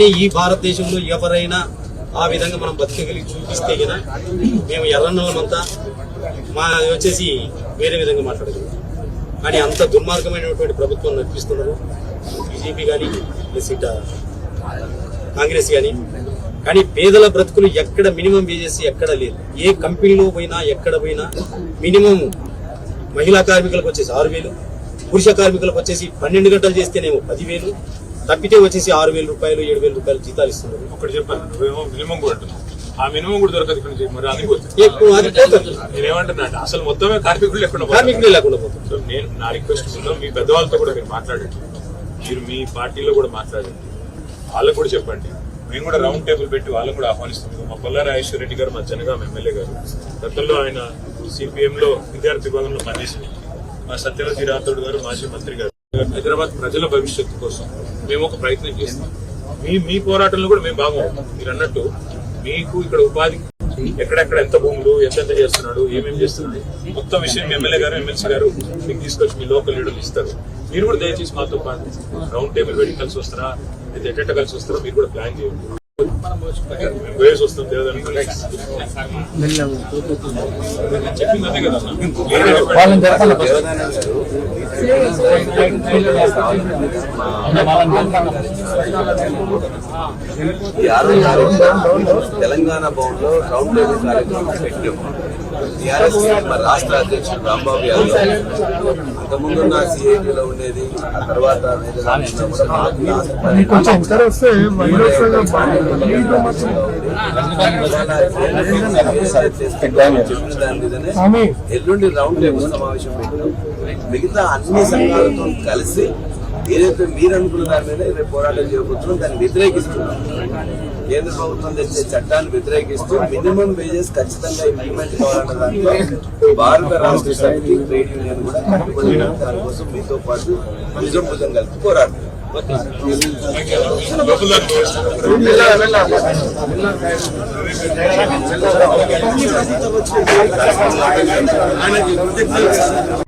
కానీ ఈ భారతదేశంలో ఎవరైనా ఆ విధంగా మనం బతికగలిగి చూపిస్తే కదా మేము ఎర్రన్నోళ్ళమంతా మా వచ్చేసి వేరే విధంగా మాట్లాడగలం. కానీ అంత దుర్మార్గమైనటువంటి ప్రభుత్వం నడిపిస్తున్నారు బీజేపీ కానీ కాంగ్రెస్ కానీ. కానీ పేదల బ్రతుకులు ఎక్కడ మినిమం వేజెస్ ఎక్కడ లేదు. ఏ కంపెనీలో పోయినా ఎక్కడ పోయినా మినిమం మహిళా కార్మికులకు వచ్చేసి 6,000, పురుష కార్మికులకు వచ్చేసి 12 గంటలు చేస్తేనేమో 10,000, తప్పితే వచ్చేసి 6,000 రూపాయలు 7,000 రూపాయలు జీతాలు ఇస్తున్నారు. ఒకటి చెప్పాను, నువ్వేమో మినిమం కూడా అంటున్నావు. ఆ మినిమం కూడా దొరకదు ఇక్కడ. మరి అది నేనేమంటున్నా అంటే అసలు మొత్తమే కార్మికులు లేకుండా పోతుంది. సో నేను నా రిక్వెస్ట్ మీ పెద్దవాళ్ళతో కూడా మీరు మాట్లాడండి, మీరు మీ పార్టీలో కూడా మాట్లాడండి, వాళ్ళకు కూడా చెప్పండి. మేము కూడా రౌండ్ టేబుల్ పెట్టి వాళ్ళకు కూడా ఆహ్వానిస్తాం. మా పొల్లారి రాజేశ్వర రెడ్డి గారు, మా జనగాం ఎమ్మెల్యే గారు, గతంలో ఆయన సిపిఎం లో విద్యార్థి విభాగంలో పనిచేసింది. మా సత్యవతి రాథోడ్ గారు, మాజీ మంత్రి గారు. హైదరాబాద్ ప్రజల భవిష్యత్తు కోసం మేము ఒక ప్రయత్నం చేస్తాం. మీ పోరాటంలో కూడా మేము బాగుంటాం. మీరు అన్నట్టు మీకు ఇక్కడ ఉపాధి ఎక్కడెక్కడ ఎంత భూములు ఎంత చేస్తున్నాడు, ఏమేమి చేస్తున్నాడు మొత్తం విషయం మీ ఎమ్మెల్యే గారు, ఎమ్మెల్సీ గారు మీకు తీసుకొచ్చి మీ లోకల్ లీడర్లు ఇస్తారు. మీరు కూడా దయచేసి మాతో పాటు రౌండ్ టేబుల్ పెట్టి కలిసి వస్తారా, లేదా ఎట్ట కలిసి వస్తారా మీరు కూడా ప్లాన్ చేయండి. మేము పోయేసి వస్తాం దేవదానికి. చెప్పింది అదే కదా తెలంగాణ భవన్ లో రౌండ్ టేబుల్ కార్యక్రమం పెట్టాము. టీఆర్ఎస్ రాష్ట్ర అధ్యక్షుడు రాంబాబు యాదవ్ అంతకుముందున్న సిఐటిలో ఉండేది. ఆ తర్వాత ఎల్లుండి రౌండ్ టేబుల్ సమావేశం పెట్టాం. మిగతా అన్ని సంఘాలతో కలిసి ఏదైతే మీరు అనుకున్న దాని మీద రేపు పోరాటం చేయబోతున్నాం, దాన్ని వ్యతిరేకిస్తున్నాం. కేంద్ర ప్రభుత్వం తెచ్చే చట్టాన్ని వ్యతిరేకిస్తూ మినిమం వేజెస్ ఖచ్చితంగా ఇంప్లిమెంట్ కావాలన్న దాంట్లో భారత రాష్ట్ర సమితి, ట్రేడ్ యూనియన్ కూడా కట్టుబడి దానికోసం మీతో పాటు భుజం భుజం కలిపి పోరాడుతుంది. ఆయన